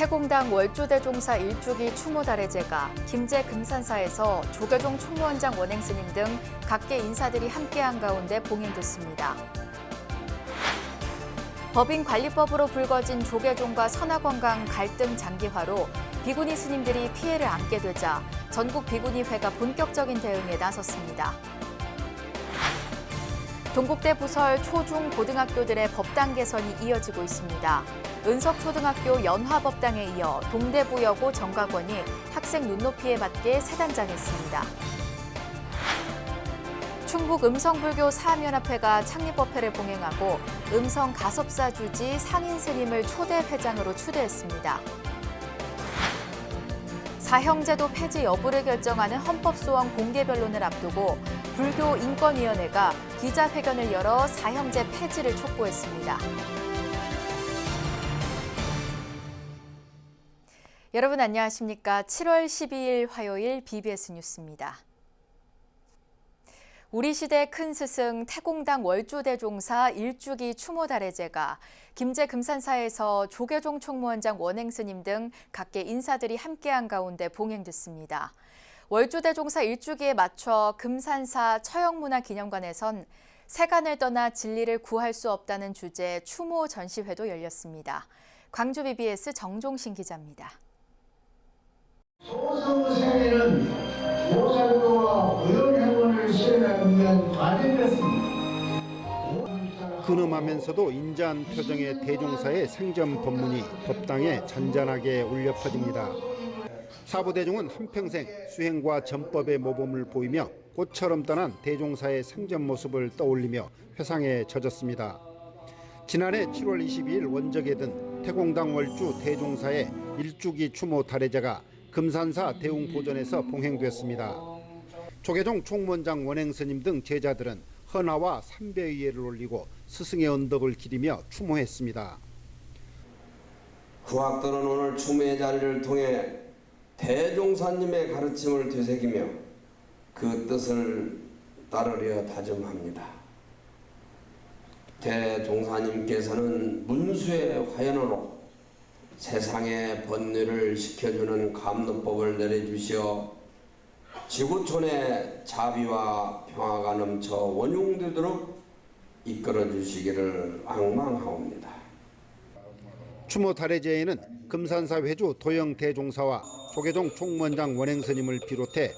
태공당 월주대종사 일주기 추모달해제가 김제 금산사에서 조계종 총무원장 원행스님 등 각계 인사들이 함께한 가운데 봉행됐습니다. 법인관리법으로 불거진 조계종과 선화건강 갈등 장기화로 비구니 스님들이 피해를 안게 되자 전국 비구니회가 본격적인 대응에 나섰습니다. 동국대 부설 초중 고등학교들의 법당 개선이 이어지고 있습니다. 은석초등학교 연화법당에 이어 동대부여고 정각원이 학생 눈높이에 맞게 새 단장했습니다. 충북 음성불교 사암연합회가 창립법회를 봉행하고 음성 가섭사 주지 상인 스님을 초대 회장으로 추대했습니다. 사형제도 폐지 여부를 결정하는 헌법소원 공개 변론을 앞두고 불교인권위원회가 기자회견을 열어 사형제 폐지를 촉구했습니다. 여러분 안녕하십니까? 7월 12일 화요일 BBS 뉴스입니다. 우리 시대 큰 스승 태공당 월주대종사 일주기 추모달해제가 김제 금산사에서 조계종 총무원장 원행스님 등 각계 인사들이 함께한 가운데 봉행됐습니다. 월주대종사 일주기에 맞춰 금산사 처형문화기념관에선 세간을 떠나 진리를 구할 수 없다는 주제 추모 전시회도 열렸습니다. 광주 BBS 정종신 기자입니다. 소승생에는 보살도와 의원회원을 수행하기 위한 과정이었습니다. 근엄하면서도 인자한 표정의 대종사의 생전 법문이 법당에 잔잔하게 울려 퍼집니다. 사부대종은 한평생 수행과 전법의 모범을 보이며 꽃처럼 떠난 대종사의 생전 모습을 떠올리며 회상에 젖었습니다. 지난해 7월 22일 원적에 든 태공당 월주 대종사의 일주기 추모 달해제가 금산사 대웅보전에서 봉행됐습니다. 조계종 총무원장 원행스님 등 제자들은 헌화와 삼배위에를 올리고 스승의 언덕을 기리며 추모했습니다. 후학들은 오늘 추모의 자리를 통해 대종사님의 가르침을 되새기며 그 뜻을 따르려 다짐합니다. 대종사님께서는 문수의 화연으로 세상의 번뇌를 식혀주는 감로법을 내려주시어 지구촌의 자비와 평화가 넘쳐 원용되도록 이끌어 주시기를 악망하옵니다. 추모 달해제에는 금산사 회주 도영 대종사와 조계종 총무원장 원행스님을 비롯해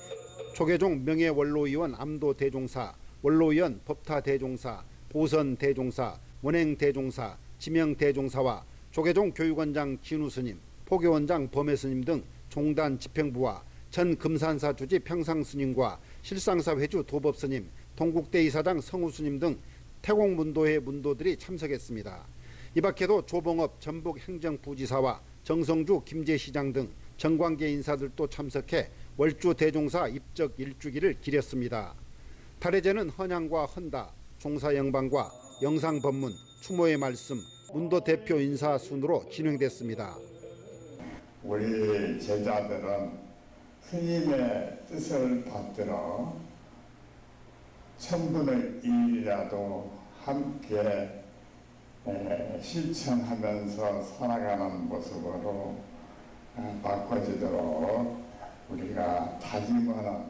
조계종 명예원로위원 암도 대종사, 원로위원 법타 대종사, 보선 대종사, 원행 대종사, 지명 대종사와 조계종 교육원장 진우스님, 포교원장 범해스님 등 종단 집행부와 전 금산사 주지 평상스님과 실상사 회주 도법스님, 동국대 이사장 성우스님 등 태공문도회 문도들이 참석했습니다. 이 밖에도 조봉업 전북행정부지사와 정성주 김제시장 등 정관계 인사들도 참석해 월주 대종사 입적 일주기를 기렸습니다. 달해제는 헌양과 헌다, 종사영방과 영상법문, 추모의 말씀, 문도 대표 인사 순으로 진행됐습니다. 우리 제자들은 스님의 뜻을 받들어 1000분의 1이라도 함께 실천하면서 살아가는 모습으로 바꿔지도록 우리가 다짐하는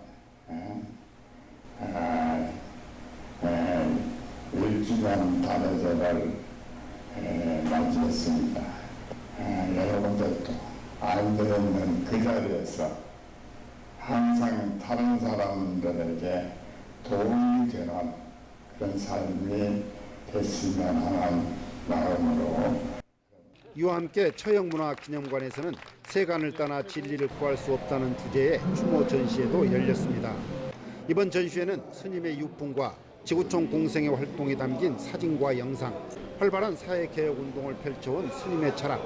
일주년 달해제를 맞이했습니다. 여러분들도 앉아있는 그 자리에서 항상 다른 사람들에게 도움이 되는 그런 삶이 됐으면 하는 마음으로. 이와 함께 처형문화기념관에서는 세간을 떠나 진리를 구할 수 없다는 주제의 추모 전시회도 열렸습니다. 이번 전시회는 스님의 육풍과 지구촌 공생의 활동이 담긴 사진과 영상, 활발한 사회개혁운동을 펼쳐온 스님의 철학,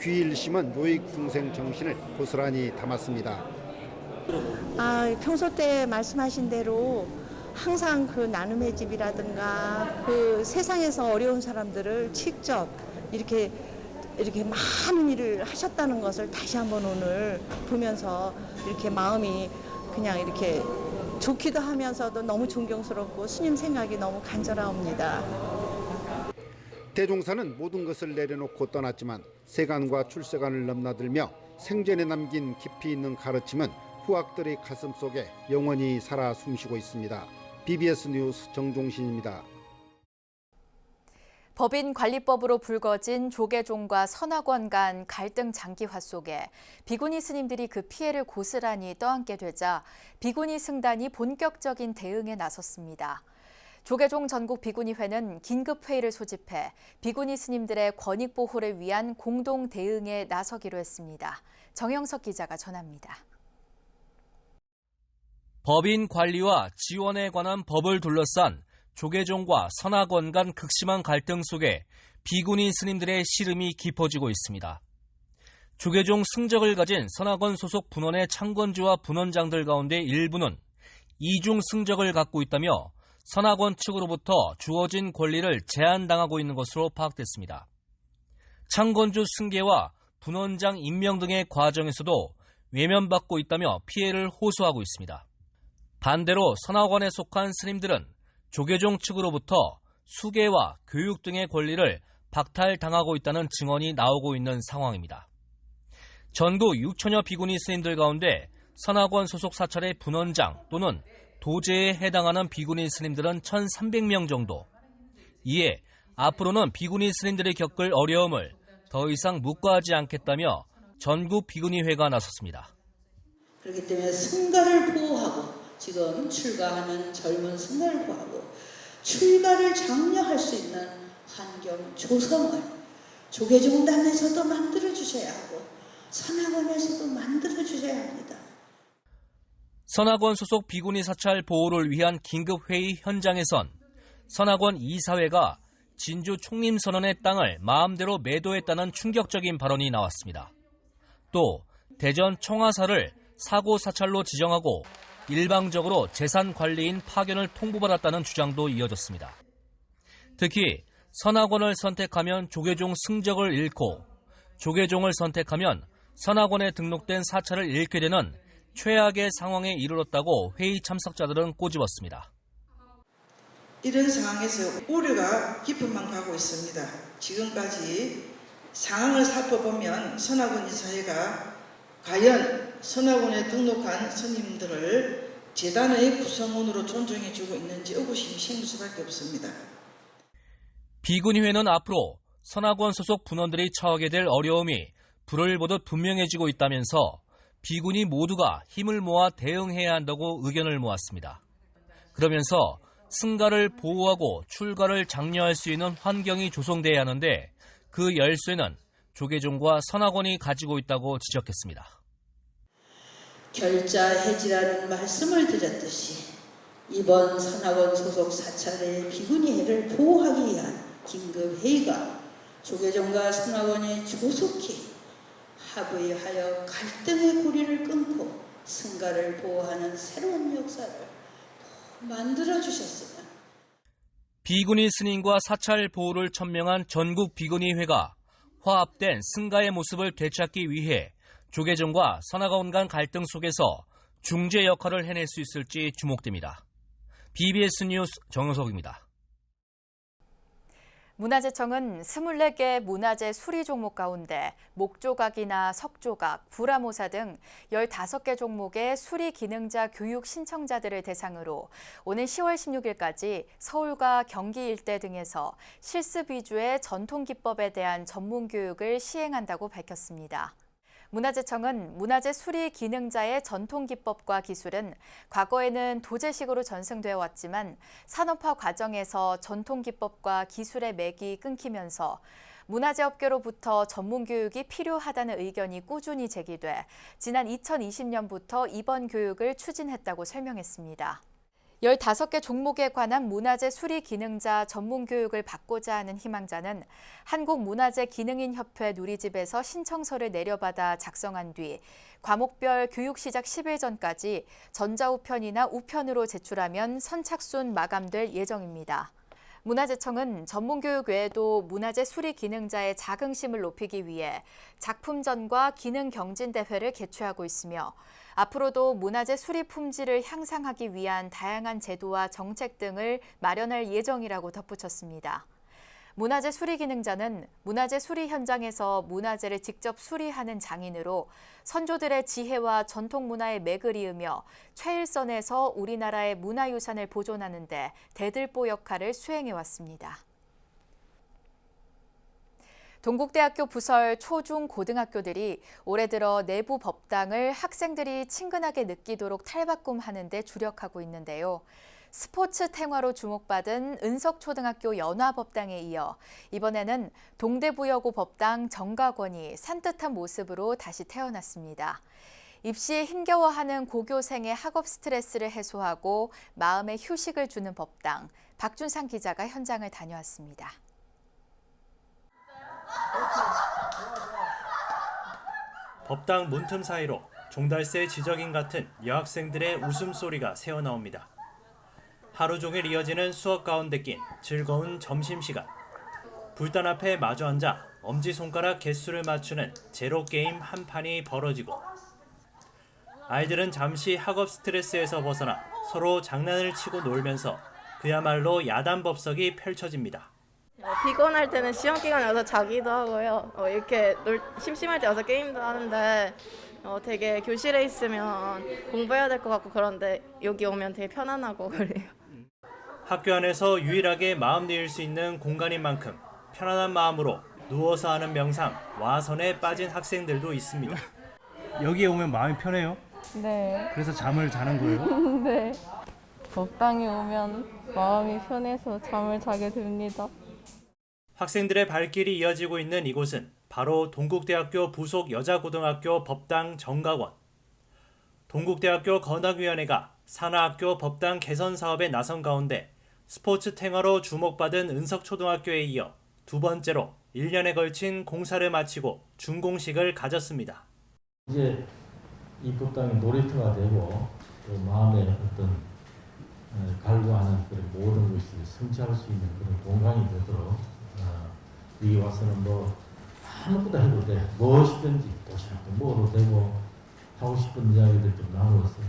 귀일심은 요익중생 정신을 고스란히 담았습니다. 평소 때 말씀하신 대로 항상 그 나눔의 집이라든가 그 세상에서 어려운 사람들을 직접 이렇게 많은 일을 하셨다는 것을 다시 한번 오늘 보면서 이렇게 마음이 그냥 이렇게 좋기도 하면서도 너무 존경스럽고 스님 생각이 너무 간절합니다. 대종사는 모든 것을 내려놓고 떠났지만 세간과 출세간을 넘나들며 생전에 남긴 깊이 있는 가르침은 후학들의 가슴 속에 영원히 살아 숨쉬고 있습니다. BBS 뉴스 정종신입니다. 법인관리법으로 불거진 조계종과 선악원 간 갈등 장기화 속에 비구니 스님들이 그 피해를 고스란히 떠안게 되자 비구니 승단이 본격적인 대응에 나섰습니다. 조계종 전국 비구니회는 긴급회의를 소집해 비구니 스님들의 권익 보호를 위한 공동 대응에 나서기로 했습니다. 정영석 기자가 전합니다. 법인 관리와 지원에 관한 법을 둘러싼 조계종과 선악원 간 극심한 갈등 속에 비구니 스님들의 시름이 깊어지고 있습니다. 조계종 승적을 가진 선악원 소속 분원의 창건주와 분원장들 가운데 일부는 이중 승적을 갖고 있다며 선악원 측으로부터 주어진 권리를 제한당하고 있는 것으로 파악됐습니다. 창건주 승계와 분원장 임명 등의 과정에서도 외면받고 있다며 피해를 호소하고 있습니다. 반대로 선악원에 속한 스님들은 조계종 측으로부터 수계와 교육 등의 권리를 박탈당하고 있다는 증언이 나오고 있는 상황입니다. 전국 6천여 비구니 스님들 가운데 선악원 소속 사찰의 분원장 또는 도제에 해당하는 비구니 스님들은 1,300명 정도. 이에 앞으로는 비구니 스님들이 겪을 어려움을 더 이상 묵과하지 않겠다며 전국 비구니회가 나섰습니다. 그렇기 때문에 승가를 보호하고 지금 출가하는 젊은 승가를 보호하고 출가를 장려할 수 있는 환경 조성을 조계종단에서도 만들어주셔야 하고 선악원에서도 만들어주셔야 합니다. 선악원 소속 비구니 사찰 보호를 위한 긴급회의 현장에선 선악원 이사회가 진주 총림선언의 땅을 마음대로 매도했다는 충격적인 발언이 나왔습니다. 또 대전 청화사를 사고 사찰로 지정하고 일방적으로 재산 관리인 파견을 통보받았다는 주장도 이어졌습니다. 특히 선악원을 선택하면 조계종 승적을 잃고 조계종을 선택하면 선악원에 등록된 사찰을 잃게 되는 최악의 상황에 이르렀다고 회의 참석자들은 꼬집었습니다. 이런 상황에서 우려가 깊어만 가고 있습니다. 지금까지 상황을 살펴보면 선악원 이사회가 과연 선악원에 등록한 스님들을 재단의 구성원으로 존중해주고 있는지 의구심이 생길 수밖에 없습니다. 비구니회는 앞으로 선악원 소속 분원들이 처하게 될 어려움이 불을 보듯 분명해지고 있다면서 비구니 모두가 힘을 모아 대응해야 한다고 의견을 모았습니다. 그러면서 승가를 보호하고 출가를 장려할 수 있는 환경이 조성돼야 하는데 그 열쇠는 조계종과 선악원이 가지고 있다고 지적했습니다. 결자해지라는 말씀을 드렸듯이 이번 선악원 소속 사찰의 비구니회를 보호하기 위한 긴급회의가 조계종과 선악원이 조속히 합의하여 갈등의 고리를 끊고 승가를 보호하는 새로운 역사를 만들어주셨으면. 비구니 스님과 사찰 보호를 천명한 전국 비구니회가 화합된 승가의 모습을 되찾기 위해 조계종과 선악원 간 갈등 속에서 중재 역할을 해낼 수 있을지 주목됩니다. BBS 뉴스 정영석입니다. 문화재청은 24개 문화재 수리 종목 가운데 목조각이나 석조각, 구라모사 등 15개 종목의 수리 기능자 교육 신청자들을 대상으로 오는 10월 16일까지 서울과 경기 일대 등에서 실습 위주의 전통기법에 대한 전문 교육을 시행한다고 밝혔습니다. 문화재청은 문화재 수리 기능자의 전통기법과 기술은 과거에는 도제식으로 전승되어 왔지만 산업화 과정에서 전통기법과 기술의 맥이 끊기면서 문화재 업계로부터 전문교육이 필요하다는 의견이 꾸준히 제기돼 지난 2020년부터 이번 교육을 추진했다고 설명했습니다. 15개 종목에 관한 문화재 수리 기능자 전문 교육을 받고자 하는 희망자는 한국문화재기능인협회 누리집에서 신청서를 내려받아 작성한 뒤 과목별 교육 시작 10일 전까지 전자우편이나 우편으로 제출하면 선착순 마감될 예정입니다. 문화재청은 전문교육 외에도 문화재 수리 기능자의 자긍심을 높이기 위해 작품전과 기능 경진 대회를 개최하고 있으며 앞으로도 문화재 수리 품질을 향상하기 위한 다양한 제도와 정책 등을 마련할 예정이라고 덧붙였습니다. 문화재 수리 기능자는 문화재 수리 현장에서 문화재를 직접 수리하는 장인으로 선조들의 지혜와 전통 문화에 맥을 이으며 최일선에서 우리나라의 문화유산을 보존하는 데 대들보 역할을 수행해왔습니다. 동국대학교 부설 초, 중, 고등학교들이 올해 들어 내부 법당을 학생들이 친근하게 느끼도록 탈바꿈하는 데 주력하고 있는데요. 스포츠 탱화로 주목받은 은석초등학교 연화법당에 이어 이번에는 동대부여고 법당 정각원이 산뜻한 모습으로 다시 태어났습니다. 입시에 힘겨워하는 고교생의 학업 스트레스를 해소하고 마음의 휴식을 주는 법당, 박준상 기자가 현장을 다녀왔습니다. 법당 문틈 사이로 종달새 지적인 같은 여학생들의 웃음소리가 새어나옵니다. 하루 종일 이어지는 수업 가운데 낀 즐거운 점심시간. 불단 앞에 마주 앉아 엄지손가락 개수를 맞추는 제로게임 한 판이 벌어지고 아이들은 잠시 학업 스트레스에서 벗어나 서로 장난을 치고 놀면서 그야말로 야단법석이 펼쳐집니다. 피곤할 때는 시험 기간에 와서 자기도 하고요. 이렇게 심심할 때 와서 게임도 하는데 되게 교실에 있으면 공부해야 될 것 같고 그런데 여기 오면 되게 편안하고 그래요. 학교 안에서 유일하게 마음 내일 수 있는 공간인 만큼 편안한 마음으로 누워서 하는 명상, 와선에 빠진 학생들도 있습니다. 여기에 오면 마음이 편해요? 네. 그래서 잠을 자는 거예요? 네. 법당에 오면 마음이 편해서 잠을 자게 됩니다. 학생들의 발길이 이어지고 있는 이곳은 바로 동국대학교 부속 여자고등학교 법당 정각원. 동국대학교 건학위원회가 산하학교 법당 개선 사업에 나선 가운데 스포츠 탱화로 주목받은 은석초등학교에 이어 두 번째로 1년에 걸친 공사를 마치고 준공식을 가졌습니다. 이제 이 법당이 놀이터가 되고 또 마음의 어떤 갈구하는 그런 모든 것을 성취할 수 있는 그런 공간이 되도록 여기 와서는 뭐 아무것도 해도 돼. 무엇이든지 도시락도 먹어도 되고 하고 싶은 이야기들 좀 나누었어요.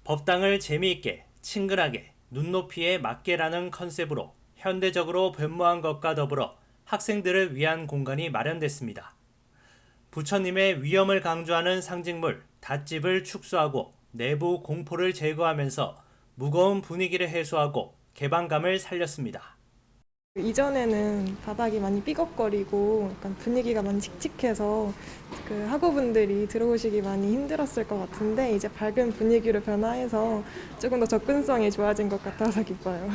법당을 재미있게, 친근하게, 눈높이에 맞게라는 컨셉으로 현대적으로 변모한 것과 더불어 학생들을 위한 공간이 마련됐습니다. 부처님의 위엄을 강조하는 상징물, 닷집을 축소하고 내부 공포를 제거하면서 무거운 분위기를 해소하고 개방감을 살렸습니다. 이전에는 바닥이 많이 삐걱거리고 약간 분위기가 많이 칙칙해서 그 학우분들이 들어오시기 많이 힘들었을 것 같은데 이제 밝은 분위기로 변화해서 조금 더 접근성이 좋아진 것 같아서 기뻐요.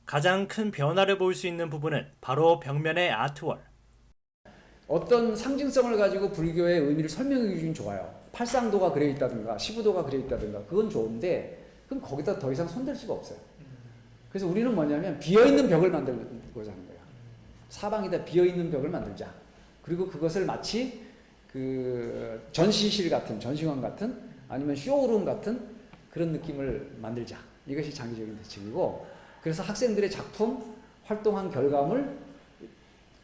가장 큰 변화를 볼 수 있는 부분은 바로 벽면의 아트월. 어떤 상징성을 가지고 불교의 의미를 설명해 주긴 좋아요. 팔상도가 그려 있다든가 15도가 그려 있다든가 그건 좋은데 그럼 거기다 더 이상 손댈 수가 없어요. 그래서 우리는 뭐냐면 비어있는 벽을 만들고자 하는 거예요. 사방에다 비어있는 벽을 만들자. 그리고 그것을 마치 그 전시실 같은, 전시관 같은 아니면 쇼룸 같은 그런 느낌을 만들자. 이것이 장기적인 대책이고 그래서 학생들의 작품, 활동한 결과물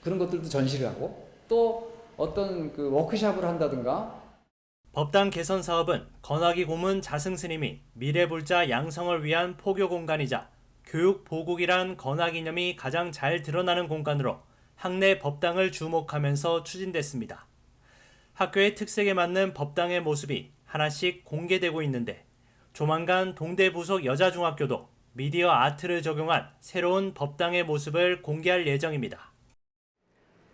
그런 것들도 전시를 하고 또 어떤 그 워크숍을 한다든가. 법당 개선 사업은 건학위 고문 자승스님이 미래불자 양성을 위한 포교 공간이자 교육 보국이란 건학 이념이 가장 잘 드러나는 공간으로 학내 법당을 주목하면서 추진됐습니다. 학교의 특색에 맞는 법당의 모습이 하나씩 공개되고 있는데 조만간 동대 부속 여자중학교도 미디어 아트를 적용한 새로운 법당의 모습을 공개할 예정입니다.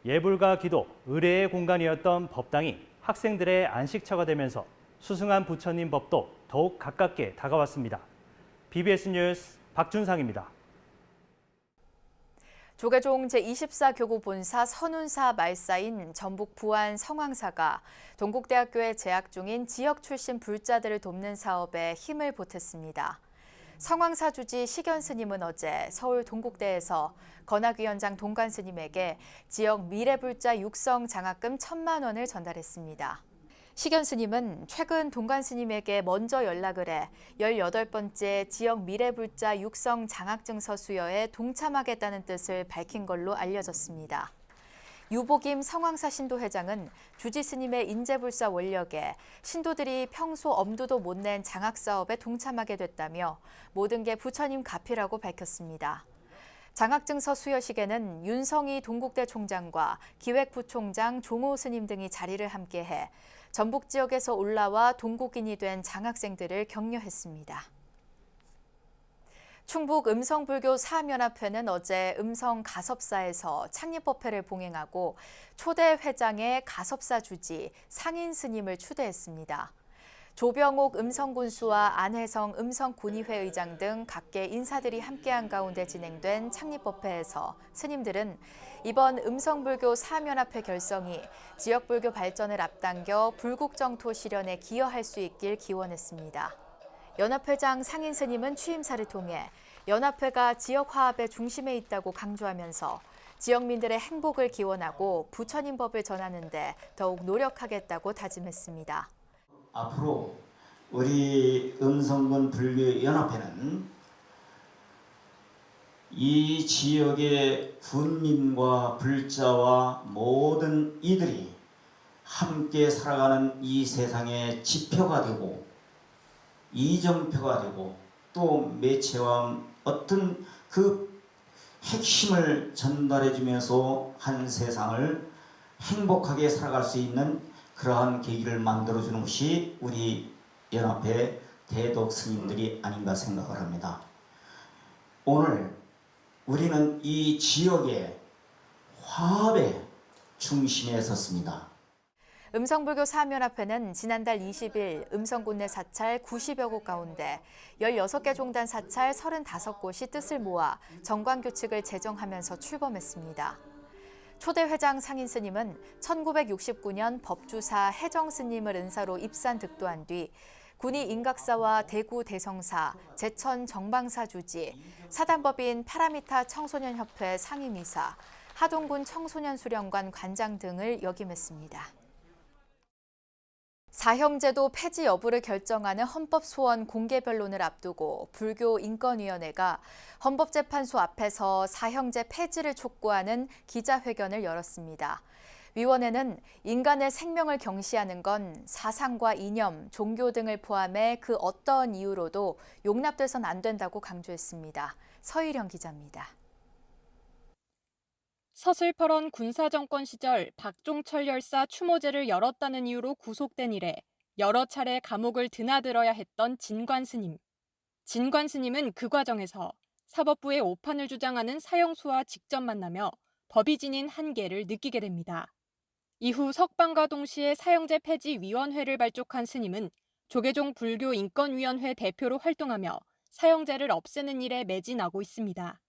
예불과 기도, 의례의 공간이었던 법당이 학생들의 안식처가 되면서 수승한 부처님 법도 더욱 가깝게 다가왔습니다. BBS 뉴스 박준상입니다. 조계종 제24교구 본사 선운사 말사인 전북 부안 성황사가 동국대학교에 재학 중인 지역 출신 불자들을 돕는 사업에 힘을 보탰습니다. 성황사 주지 식연 스님은 어제 서울 동국대에서 건학위원장 동관 스님에게 지역 미래불자 육성 장학금 1,000만 원을 전달했습니다. 식연 스님은 최근 동관 스님에게 먼저 연락을 해 18번째 지역 미래불자 육성 장학증서 수여에 동참하겠다는 뜻을 밝힌 걸로 알려졌습니다. 유복임 성황사 신도회장은 주지 스님의 인재불사 원력에 신도들이 평소 엄두도 못 낸 장학사업에 동참하게 됐다며 모든 게 부처님 가피라고 밝혔습니다. 장학증서 수여식에는 윤성희 동국대 총장과 기획부총장 종호 스님 등이 자리를 함께해 전북 지역에서 올라와 동국인이 된 장학생들을 격려했습니다. 충북 음성불교 사암연합회는 어제 음성 가섭사에서 창립법회를 봉행하고 초대 회장의 가섭사 주지 상인 스님을 추대했습니다. 조병옥 음성군수와 안혜성 음성군의회 의장 등 각계 인사들이 함께한 가운데 진행된 창립법회에서 스님들은 이번 음성불교 사암연합회 결성이 지역불교 발전을 앞당겨 불국정토 실현에 기여할 수 있길 기원했습니다. 연합회장 상인 스님은 취임사를 통해 연합회가 지역 화합의 중심에 있다고 강조하면서 지역민들의 행복을 기원하고 부처님 법을 전하는 데 더욱 노력하겠다고 다짐했습니다. 앞으로 우리 음성군 불교연합회는 이 지역의 군민과 불자와 모든 이들이 함께 살아가는 이 세상의 지표가 되고 이정표가 되고 또 매체와 어떤 그 핵심을 전달해 주면서 한 세상을 행복하게 살아갈 수 있는 그러한 계기를 만들어주는 것이 우리 연합회 대독 스님들이 아닌가 생각을 합니다. 오늘 우리는 이 지역의 화합의 중심에 섰습니다. 음성불교 사암연합회는 지난달 20일 음성군 내 사찰 90여 곳 가운데 16개 종단 사찰 35곳이 뜻을 모아 정관규칙을 제정하면서 출범했습니다. 초대 회장 상인 스님은 1969년 법주사 해정 스님을 은사로 입산 득도한 뒤 군이 인각사와 대구 대성사, 제천 정방사 주지, 사단법인 파라미타 청소년협회 상임이사, 하동군 청소년 수련관 관장 등을 역임했습니다. 사형제도 폐지 여부를 결정하는 헌법소원 공개 변론을 앞두고 불교인권위원회가 헌법재판소 앞에서 사형제 폐지를 촉구하는 기자회견을 열었습니다. 위원회는 인간의 생명을 경시하는 건 사상과 이념, 종교 등을 포함해 그 어떠한 이유로도 용납돼선 안 된다고 강조했습니다. 서희령 기자입니다. 서슬퍼런 군사정권 시절 박종철 열사 추모제를 열었다는 이유로 구속된 이래 여러 차례 감옥을 드나들어야 했던 진관 스님. 진관 스님은 그 과정에서 사법부의 오판을 주장하는 사형수와 직접 만나며 법이 지닌 한계를 느끼게 됩니다. 이후 석방과 동시에 사형제 폐지 위원회를 발족한 스님은 조계종 불교인권위원회 대표로 활동하며 사형제를 없애는 일에 매진하고 있습니다.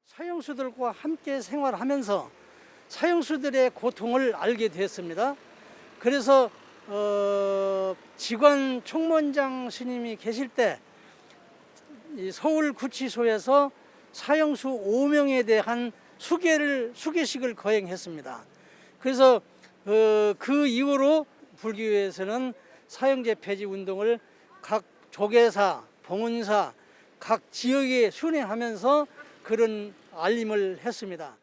사형수들과 함께 생활하면서 사형수들의 고통을 알게 됐습니다. 그래서 직원 총무원장 스님이 계실 때 서울구치소에서 사형수 5명에 대한 수계식을 거행했습니다. 그래서 그 이후로 불교에서는 사형제 폐지 운동을 각 조계사, 봉은사, 각 지역에 순회하면서 그런 알림을 했습니다.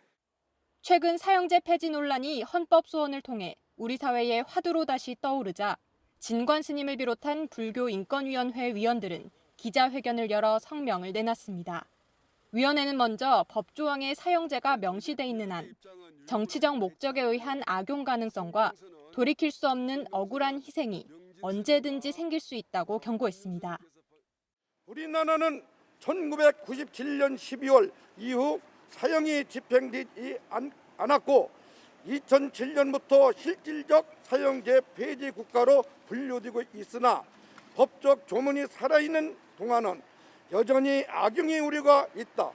최근 사형제 폐지 논란이 헌법소원을 통해 우리 사회의 화두로 다시 떠오르자 진관 스님을 비롯한 불교인권위원회 위원들은 기자회견을 열어 성명을 내놨습니다. 위원회는 먼저 법조항에 사형제가 명시돼 있는 한 정치적 목적에 의한 악용 가능성과 돌이킬 수 없는 억울한 희생이 언제든지 생길 수 있다고 경고했습니다. 우리나라는 1997년 12월 이후 사형이 집행되지 않았고 2007년부터 실질적 사형제 폐지 국가로 분류되고 있으나 법적 조문이 살아있는 동안은 여전히 악용의 우려가 있다.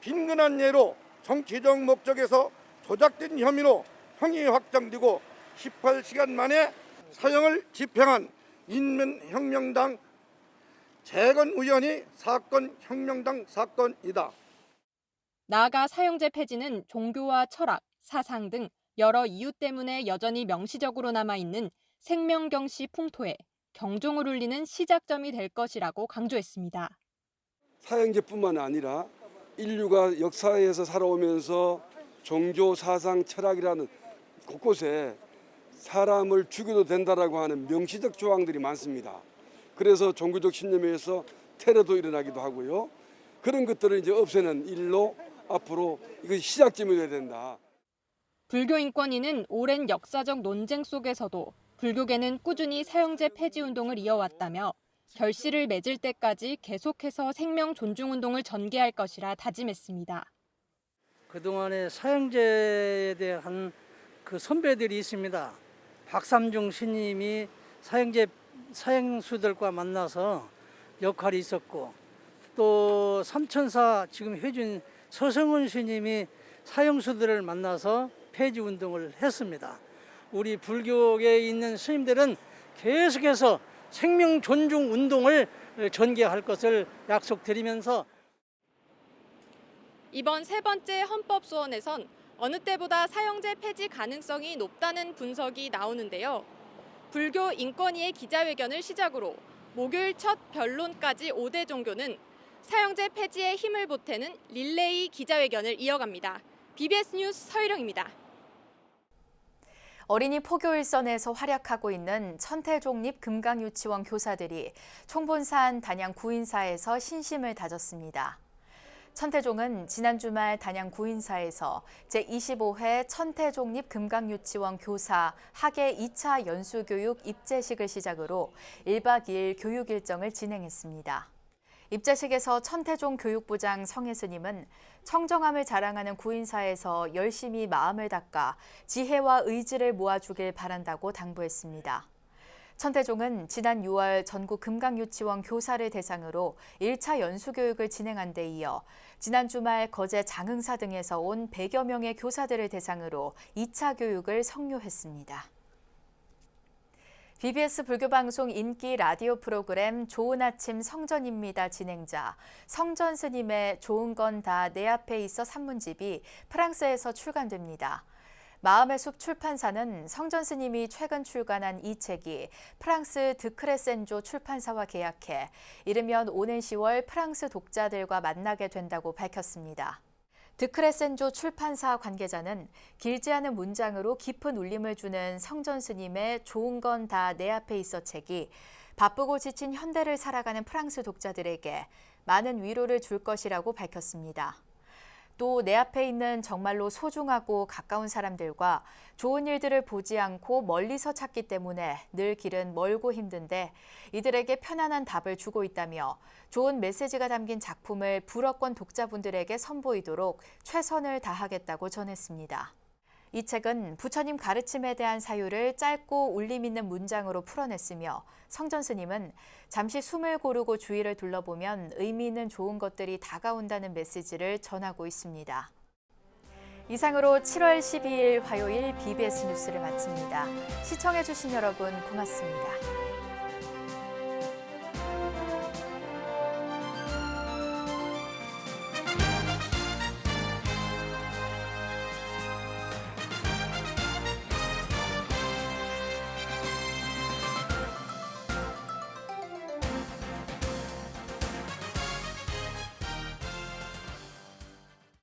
빈근한 예로 정치적 목적에서 조작된 혐의로 형이 확정되고 18시간 만에 사형을 집행한 인민혁명당 재건 의원이 사건 혁명당 사건이다. 나아가 사형제 폐지는 종교와 철학, 사상 등 여러 이유 때문에 여전히 명시적으로 남아있는 생명경시 풍토에 경종을 울리는 시작점이 될 것이라고 강조했습니다. 사형제뿐만 아니라 인류가 역사에서 살아오면서 종교, 사상, 철학이라는 곳곳에 사람을 죽여도 된다라고 하는 명시적 조항들이 많습니다. 그래서 종교적 신념에서 테러도 일어나기도 하고요. 그런 것들을 이제 없애는 일로 앞으로 이것이 시작점이 돼야 된다. 불교인권위는 오랜 역사적 논쟁 속에서도 불교계는 꾸준히 사형제 폐지 운동을 이어왔다며 결실을 맺을 때까지 계속해서 생명 존중 운동을 전개할 것이라 다짐했습니다. 그동안에 사형제에 대한 그 선배들이 있습니다. 박삼중 스님이 사형수들과 만나서 역할이 있었고, 또 삼천사 지금 회준 서성훈 스님이 사형수들을 만나서 폐지 운동을 했습니다. 우리 불교계에 있는 스님들은 계속해서 생명 존중 운동을 전개할 것을 약속드리면서 이번 세 번째 헌법소원에선 어느 때보다 사형제 폐지 가능성이 높다는 분석이 나오는데요. 불교 인권위의 기자회견을 시작으로 목요일 첫 변론까지 5대 종교는 사형제 폐지에 힘을 보태는 릴레이 기자회견을 이어갑니다. BBS 뉴스 서유령입니다. 어린이 포교 일선에서 활약하고 있는 천태종립 금강유치원 교사들이 총본산 단양 구인사에서 신심을 다졌습니다. 천태종은 지난 주말 단양 구인사에서 제25회 천태종립 금강유치원 교사 학예 2차 연수교육 입제식을 시작으로 1박 2일 교육 일정을 진행했습니다. 입제식에서 천태종 교육부장 성혜스님은 청정함을 자랑하는 구인사에서 열심히 마음을 닦아 지혜와 의지를 모아주길 바란다고 당부했습니다. 천태종은 지난 6월 전국 금강유치원 교사를 대상으로 1차 연수교육을 진행한 데 이어 지난 주말 거제 장흥사 등에서 온 100여 명의 교사들을 대상으로 2차 교육을 성료했습니다. BBS 불교방송 인기 라디오 프로그램 좋은 아침 성전입니다 진행자 성전 스님의 좋은 건 다 내 앞에 있어 산문집이 프랑스에서 출간됩니다. 마음의 숲 출판사는 성전 스님이 최근 출간한 이 책이 프랑스 드크레센조 출판사와 계약해 이르면 오는 10월 프랑스 독자들과 만나게 된다고 밝혔습니다. 드크레센조 출판사 관계자는 길지 않은 문장으로 깊은 울림을 주는 성전 스님의 좋은 건 다 내 앞에 있어 책이 바쁘고 지친 현대를 살아가는 프랑스 독자들에게 많은 위로를 줄 것이라고 밝혔습니다. 또 내 앞에 있는 정말로 소중하고 가까운 사람들과 좋은 일들을 보지 않고 멀리서 찾기 때문에 늘 길은 멀고 힘든데 이들에게 편안한 답을 주고 있다며 좋은 메시지가 담긴 작품을 불어권 독자분들에게 선보이도록 최선을 다하겠다고 전했습니다. 이 책은 부처님 가르침에 대한 사유를 짧고 울림 있는 문장으로 풀어냈으며 성전 스님은 잠시 숨을 고르고 주위를 둘러보면 의미 있는 좋은 것들이 다가온다는 메시지를 전하고 있습니다. 이상으로 7월 12일 화요일 BBS 뉴스를 마칩니다. 시청해주신 여러분 고맙습니다.